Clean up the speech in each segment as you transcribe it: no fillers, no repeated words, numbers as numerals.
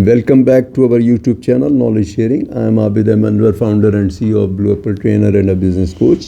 Welcome back to our YouTube channel, Knowledge Sharing. I am Abid Anwar, founder and CEO of Blue Apple Trainer and a business coach.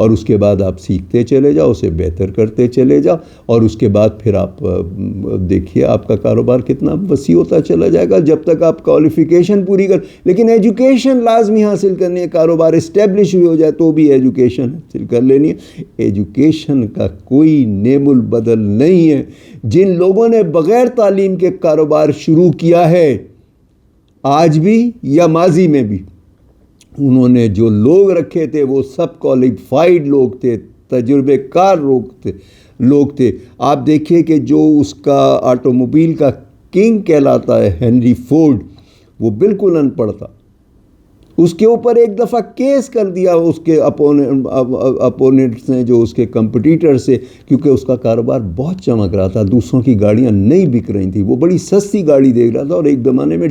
اور اس کے بعد آپ سیکھتے چلے جاؤ, اسے بہتر کرتے چلے جاؤ, اور اس کے بعد پھر آپ دیکھیے آپ کا کاروبار کتنا وسیع ہوتا چلا جائے گا جب تک آپ کوالیفیکیشن پوری کر. لیکن ایجوکیشن لازمی حاصل کرنی ہے, کاروبار اسٹیبلش بھی ہو جائے تو بھی ایجوکیشن حاصل کر لینی ہے. ایجوکیشن کا کوئی نعم البدل نہیں ہے. جن لوگوں نے بغیر تعلیم کے کاروبار شروع کیا ہے آج بھی یا ماضی میں بھی, انہوں نے جو لوگ رکھے تھے وہ سب کوالیفائڈ لوگ تھے, تجربے کار لوگ تھے. آپ دیکھیے کہ جو اس کا آٹو موبائل کا کنگ کہلاتا ہے ہنری فورڈ, وہ بالکل ان پڑھ تھا. اس کے اوپر ایک دفعہ کیس کر دیا اس کے اپوننٹس نے, جو اس کے کمپٹیٹر سے, کیونکہ اس کا کاروبار بہت چمک رہا تھا, دوسروں کی گاڑیاں نہیں بک رہی تھیں, وہ بڑی سستی گاڑی دے رہا تھا اور ایک زمانے میں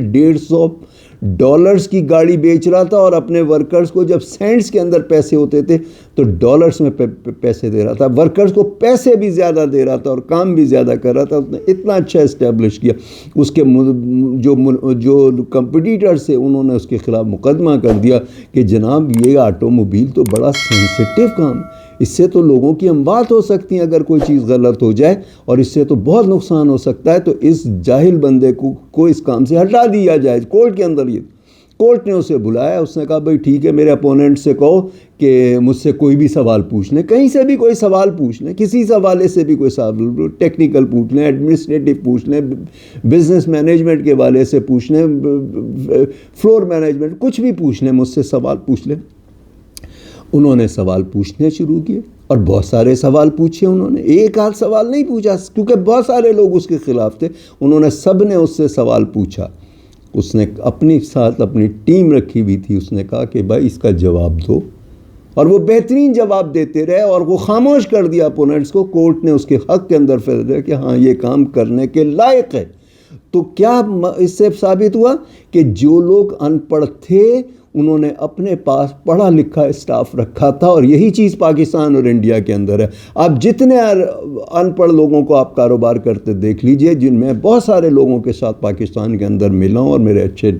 $150 کی گاڑی بیچ رہا تھا, اور اپنے ورکرز کو جب سینٹس کے اندر پیسے ہوتے تھے تو ڈالرز میں پیسے دے رہا تھا. ورکرز کو پیسے بھی زیادہ دے رہا تھا اور کام بھی زیادہ کر رہا تھا. اس نے اتنا اچھا اسٹیبلش کیا. اس کے جو کمپٹیٹرز تھے انہوں نے اس کے خلاف مقدمہ کر دیا کہ جناب یہ آٹو موبائل تو بڑا سینسیٹیو کام ہے, اس سے تو لوگوں کی اموات ہو سکتی ہیں اگر کوئی چیز غلط ہو جائے, اور اس سے تو بہت نقصان ہو سکتا ہے, تو اس جاہل بندے کو اس کام سے ہٹا دیا جائے. کورٹ کے اندر کورٹ نے اسے بلایا, اس نے کہا بھائی ٹھیک ہے, میرے اپوننٹ سے کہو کہ مجھ سے کوئی بھی سوال پوچھ لیں, کہیں سے بھی کوئی سوال پوچھ لیں, کسی حوالے سے بھی کوئی سوال, ٹیکنیکل پوچھ لیں, ایڈمنسٹریٹو پوچھ لیں, بزنس مینجمنٹ کے حوالے سے پوچھ لیں, فلور مینجمنٹ, کچھ بھی پوچھ لیں, مجھ سے سوال پوچھ لیں. انہوں نے سوال پوچھنے شروع کیے اور بہت سارے سوال پوچھے انہوں نے. ایک آدھ سوال نہیں پوچھا کیونکہ بہت سارے لوگ اس کے خلاف تھے. انہوں نے سب نے اس سے سوال پوچھا. اس نے اپنی ساتھ اپنی ٹیم رکھی ہوئی تھی, اس نے کہا کہ بھائی اس کا جواب دو, اور وہ بہترین جواب دیتے رہے اور وہ خاموش کر دیا اپوننٹس کو. کورٹ نے اس کے حق کے اندر فیصلہ دیا کہ ہاں یہ کام کرنے کے لائق ہے. تو کیا اس سے ثابت ہوا کہ جو لوگ ان پڑھ تھے انہوں نے اپنے پاس پڑھا لکھا اسٹاف رکھا تھا, اور یہی چیز پاکستان اور انڈیا کے اندر ہے. آپ جتنے ان پڑھ لوگوں کو آپ کاروبار کرتے دیکھ لیجئے, جن میں بہت سارے لوگوں کے ساتھ پاکستان کے اندر ملا ہوں اور میرے اچھے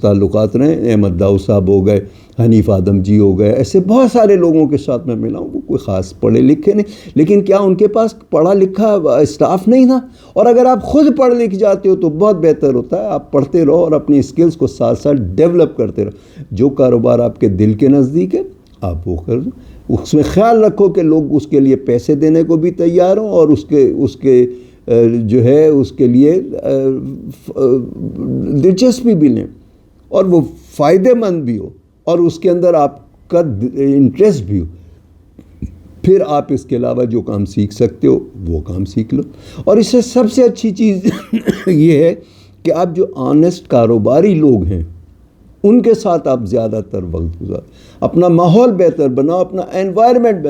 تعلقات رہے. احمد داؤد صاحب ہو گئے, حنیف آدم جی ہو گئے, ایسے بہت سارے لوگوں کے ساتھ میں ملا ہوں. وہ کوئی خاص پڑھے لکھے نہیں, لیکن کیا ان کے پاس پڑھا لکھا اسٹاف نہیں تھا؟ اور اگر آپ خود پڑھ لکھ جاتے ہو تو بہت بہتر ہوتا ہے. آپ پڑھتے رہو اور اپنی اسکلز کو ساتھ ساتھ ڈیولپ کرتے رہو. جو کاروبار آپ کے دل کے نزدیک ہے آپ وہ کر دو. اس میں خیال رکھو کہ لوگ اس کے لیے پیسے دینے کو بھی تیار ہوں, اور اس کے جو ہے اس کے لیے دلچسپی بھی لیں, اور وہ فائدہ مند بھی ہو, اور اس کے اندر آپ کا انٹرسٹ بھی ہو. پھر آپ اس کے علاوہ جو کام سیکھ سکتے ہو وہ کام سیکھ لو. اور اس سے سب سے اچھی چیز یہ ہے کہ آپ جو آنیسٹ کاروباری لوگ ہیں ان کے ساتھ آپ زیادہ تر وقت گزارو. اپنا ماحول بہتر بناؤ, اپنا انوائرمنٹ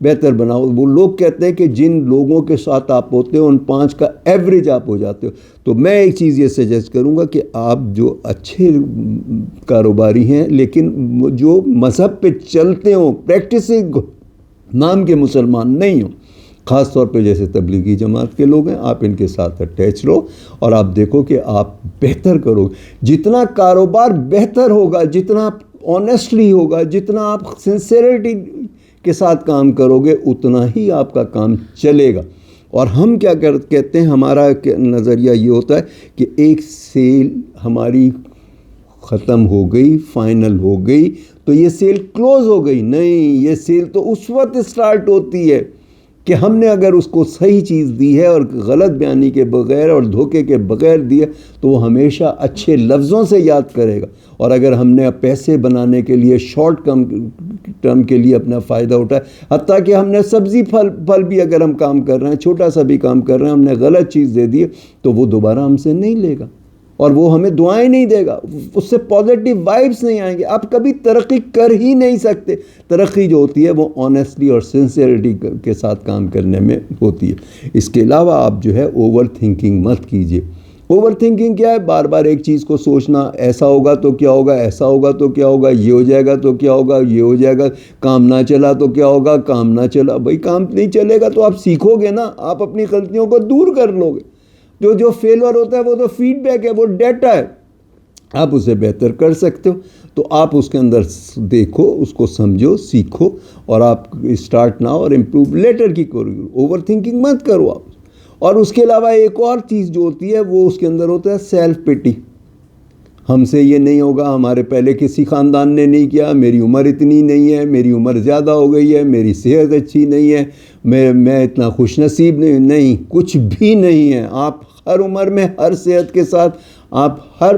بہتر بناؤ. وہ لوگ کہتے ہیں کہ جن لوگوں کے ساتھ آپ ہوتے ہو ان 5 کا ایوریج آپ ہو جاتے ہو. تو میں ایک چیز یہ سجیسٹ کروں گا کہ آپ جو اچھے کاروباری ہیں لیکن جو مذہب پہ چلتے ہوں, پریکٹسنگ نام کے مسلمان نہیں ہوں, خاص طور پہ جیسے تبلیغی جماعت کے لوگ ہیں, آپ ان کے ساتھ اٹیچ رہو اور آپ دیکھو کہ آپ بہتر کرو. جتنا کاروبار بہتر ہوگا, جتنا آنیسٹلی ہوگا, جتنا آپ سنسیریٹی کے ساتھ کام کرو گے, اتنا ہی آپ کا کام چلے گا. اور ہم کیا کہتے ہیں, ہمارا نظریہ یہ ہوتا ہے کہ ایک سیل ہماری ختم ہو گئی, فائنل ہو گئی, تو یہ سیل کلوز ہو گئی نہیں. یہ سیل تو اس وقت اسٹارٹ ہوتی ہے کہ ہم نے اگر اس کو صحیح چیز دی ہے اور غلط بیانی کے بغیر اور دھوکے کے بغیر دی ہے تو وہ ہمیشہ اچھے لفظوں سے یاد کرے گا. اور اگر ہم نے پیسے بنانے کے لیے شارٹ ٹرم کے لیے اپنا فائدہ اٹھایا, حتیٰ کہ ہم نے سبزی پھل بھی اگر ہم کام کر رہے ہیں, چھوٹا سا بھی کام کر رہے ہیں, ہم نے غلط چیز دے دی ہے, تو وہ دوبارہ ہم سے نہیں لے گا اور وہ ہمیں دعائیں نہیں دے گا, اس سے پازیٹیو وائبس نہیں آئیں گے. آپ کبھی ترقی کر ہی نہیں سکتے. ترقی جو ہوتی ہے وہ آنیسٹلی اور سنسیئرٹی کے ساتھ کام کرنے میں ہوتی ہے. اس کے علاوہ آپ جو ہے اوور تھنکنگ مت کیجیے. اوور تھنکنگ کیا ہے؟ بار بار ایک چیز کو سوچنا, ایسا ہوگا تو کیا ہوگا, ایسا ہوگا تو کیا ہوگا, یہ ہو جائے گا تو کیا ہوگا, یہ ہو جائے گا, کام نہ چلا تو کیا ہوگا, کام نہ چلا. بھائی کام نہیں چلے گا تو آپ سیکھو گے نا, آپ اپنی غلطیوں کو دور کر لو گے. جو فیلور ہوتا ہے وہ تو فیڈ بیک ہے, وہ ڈیٹا ہے. آپ اسے بہتر کر سکتے ہو، تو آپ اس کے اندر دیکھو، اس کو سمجھو، سیکھو، اور آپ اسٹارٹ ناؤ اور امپروو لیٹر کی کرو، اوور تھنکنگ مت کرو آپ۔ اور اس کے علاوہ ایک اور چیز جو ہوتی ہے وہ اس کے اندر ہوتا ہے سیلف پٹی۔ ہم سے یہ نہیں ہوگا، ہمارے پہلے کسی خاندان نے نہیں کیا، میری عمر اتنی نہیں ہے، میری عمر زیادہ ہو گئی ہے، میری صحت اچھی نہیں ہے، میں اتنا خوش نصیب نہیں، کچھ بھی نہیں ہے۔ آپ ہر عمر میں، ہر صحت کے ساتھ، آپ ہر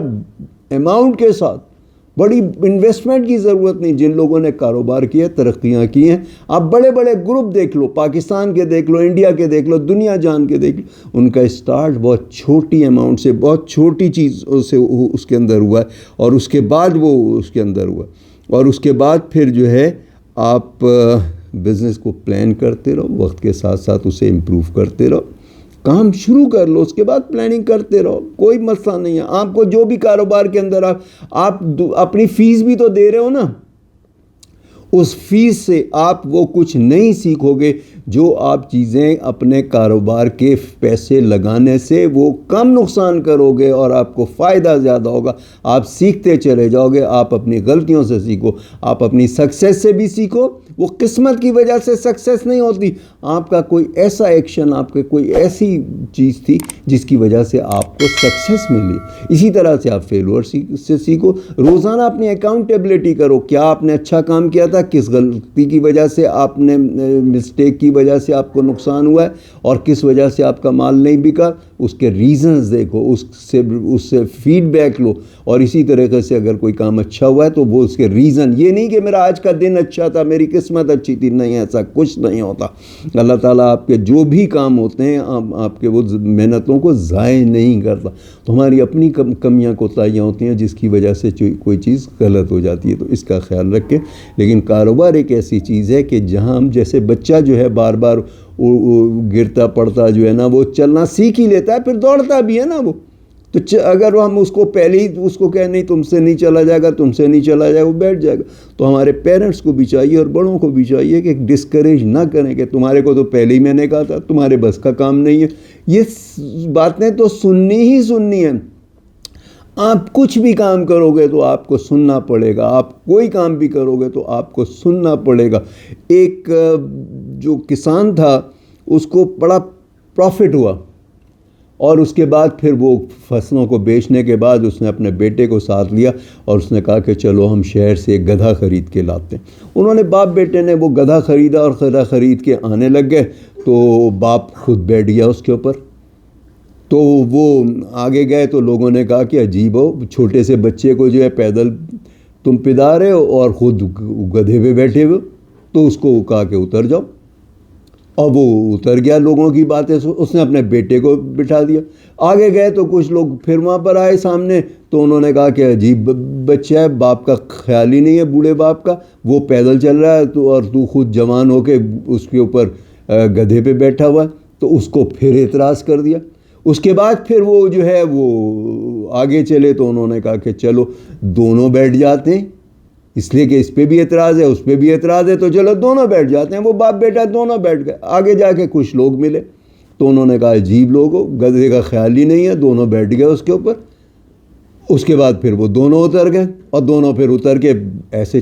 اماؤنٹ کے ساتھ، بڑی انویسٹمنٹ کی ضرورت نہیں۔ جن لوگوں نے کاروبار کیا، ترقیاں کی ہیں، آپ بڑے بڑے گروپ دیکھ لو، پاکستان کے دیکھ لو، انڈیا کے دیکھ لو، دنیا جان کے دیکھ لو، ان کا اسٹارٹ بہت چھوٹی اماؤنٹ سے، بہت چھوٹی چیزوں سے اس کے اندر ہوا ہے، اور اس کے بعد وہ اس کے اندر ہوا، اور اس کے بعد پھر جو ہے آپ بزنس کو پلان کرتے رہو، وقت کے ساتھ ساتھ اسے امپروو کرتے رہو، کام شروع کر لو، اس کے بعد پلاننگ کرتے رہو، کوئی مسئلہ نہیں ہے۔ آپ کو جو بھی کاروبار کے اندر آپ اپنی فیس بھی تو دے رہے ہو نا، اس فیس سے آپ وہ کچھ نہیں سیکھو گے جو آپ چیزیں اپنے کاروبار کے پیسے لگانے سے وہ کم نقصان کرو گے، اور آپ کو فائدہ زیادہ ہوگا۔ آپ سیکھتے چلے جاؤ گے، آپ اپنی غلطیوں سے سیکھو، آپ اپنی سکسیس سے بھی سیکھو۔ وہ قسمت کی وجہ سے سکسیس نہیں ہوتی، آپ کا کوئی ایسا ایکشن، آپ کے کوئی ایسی چیز تھی جس کی وجہ سے آپ کو سکسیس ملی۔ اسی طرح سے آپ فیلور سے سیکھو، روزانہ اپنی اکاؤنٹیبلٹی کرو، کیا آپ نے اچھا کام کیا تھا، کس غلطی کی وجہ سے آپ نے، مسٹیک کی وجہ سے آپ کو نقصان ہوا ہے، اور کس وجہ سے آپ کا مال نہیں بکا، اس کے ریزنز دیکھو، اس سے فیڈ بیک لو، اور اسی طریقے سے اگر کوئی کام اچھا ہوا ہے تو وہ اس کے ریزن، یہ نہیں کہ میرا آج کا دن اچھا تھا، میری قسمت اچھی تھی، نہیں، ایسا کچھ نہیں ہوتا۔ اللہ تعالیٰ آپ کے جو بھی کام ہوتے ہیں، آپ کے وہ محنتوں کو ضائع نہیں کرتا، تو ہماری اپنی کمیاں کوتاہیاں ہوتی ہیں جس کی وجہ سے کوئی چیز غلط ہو جاتی ہے، تو اس کا خیال رکھیں۔ لیکن کاروبار ایک ایسی چیز ہے کہ جہاں ہم جیسے بچہ جو ہے بار بار گرتا پڑتا جو ہے نا، وہ چلنا سیکھ ہی لیتا ہے، پھر دوڑتا بھی ہے نا وہ، تو اگر ہم اس کو پہلے ہی اس کو کہیں نہیں تم سے نہیں چلا جائے گا، تم سے نہیں چلا جائے گا، وہ بیٹھ جائے گا۔ تو ہمارے پیرنٹس کو بھی چاہیے اور بڑوں کو بھی چاہیے کہ ڈسکریج نہ کریں کہ تمہارے کو تو پہلے ہی میں نے کہا تھا، تمہارے بس کا کام نہیں ہے۔ یہ باتیں تو سننی ہی سننی ہیں۔ آپ کچھ بھی کام کرو گے تو آپ کو سننا پڑے گا، آپ کوئی کام بھی کرو گے تو آپ کو سننا پڑے گا۔ ایک جو کسان تھا اس کو بڑا پروفٹ ہوا، اور اس کے بعد پھر وہ فصلوں کو بیچنے کے بعد اس نے اپنے بیٹے کو ساتھ لیا، اور اس نے کہا کہ چلو ہم شہر سے ایک گدھا خرید کے لاتے ہیں۔ انہوں نے باپ بیٹے نے وہ گدھا خریدا، اور گدھا خرید کے آنے لگ گئے، تو باپ خود بیٹھ گیا اس کے اوپر۔ تو وہ آگے گئے تو لوگوں نے کہا کہ عجیب ہو، چھوٹے سے بچے کو جو ہے پیدل تم پدا رہے ہو اور خود گدھے پہ بیٹھے ہوئے، تو اس کو کہا کہ اتر جاؤ، اور وہ اتر گیا۔ لوگوں کی باتیں اس نے اپنے بیٹے کو بٹھا دیا۔ آگے گئے تو کچھ لوگ پھر وہاں پر آئے سامنے، تو انہوں نے کہا کہ عجیب بچہ ہے، باپ کا خیال ہی نہیں ہے، بوڑھے باپ کا، وہ پیدل چل رہا ہے اور تو خود جوان ہو کے اس کے اوپر گدھے پہ بیٹھا ہوا ہے۔ تو اس کو پھر اعتراض کر دیا۔ اس کے بعد پھر وہ جو ہے وہ آگے چلے، تو انہوں نے کہا کہ چلو دونوں بیٹھ جاتے ہیں، اس لیے کہ اس پہ بھی اعتراض ہے، اس پہ بھی اعتراض ہے، تو چلو دونوں بیٹھ جاتے ہیں۔ وہ باپ بیٹا دونوں بیٹھ گئے۔ آگے جا کے کچھ لوگ ملے، تو انہوں نے کہا عجیب لوگ ہو، گدھے کا خیال ہی نہیں ہے، دونوں بیٹھ گئے اس کے اوپر۔ اس کے بعد پھر وہ دونوں اتر گئے، اور دونوں پھر اتر کے ایسے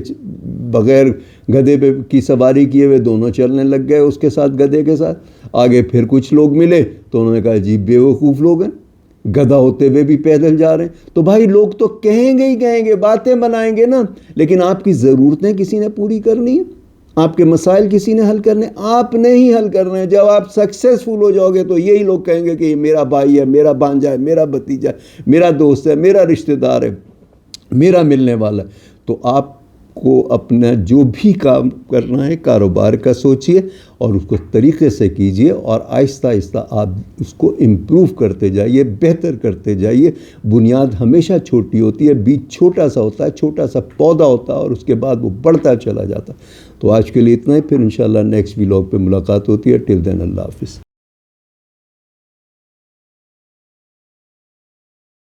بغیر گدھے پہ کی سواری کیے ہوئے دونوں چلنے لگ گئے اس کے ساتھ، گدھے کے ساتھ۔ آگے پھر کچھ لوگ ملے، تو انہوں نے کہا عجیب بیوقوف لوگ ہیں، گدھا ہوتے ہوئے بھی پیدل جا رہے ہیں۔ تو بھائی لوگ تو کہیں گے ہی کہیں گے، باتیں بنائیں گے نا، لیکن آپ کی ضرورتیں کسی نے پوری کرنی ہیں، آپ کے مسائل کسی نے حل کرنے، آپ نے ہی حل کرنے ہیں۔ جب آپ سکسیسفل ہو جاؤ گے تو یہی لوگ کہیں گے کہ یہ میرا بھائی ہے، میرا بھانجا ہے، میرا بھتیجا ہے، میرا دوست ہے، میرا رشتہ دار ہے، میرا ملنے والا ہے۔ تو آپ کو اپنا جو بھی کام کرنا ہے کاروبار کا سوچئے، اور اس کو طریقے سے کیجئے، اور آہستہ آہستہ آپ اس کو امپروو کرتے جائیے، بہتر کرتے جائیے۔ بنیاد ہمیشہ چھوٹی ہوتی ہے، بیج چھوٹا سا ہوتا ہے، چھوٹا سا پودا ہوتا ہے، اور اس کے بعد وہ بڑھتا چلا جاتا ہے۔ تو آج کے لیے اتنا ہی، پھر انشاءاللہ نیکسٹ ولاگ پہ ملاقات ہوتی ہے۔ ٹل دین اللہ حافظ۔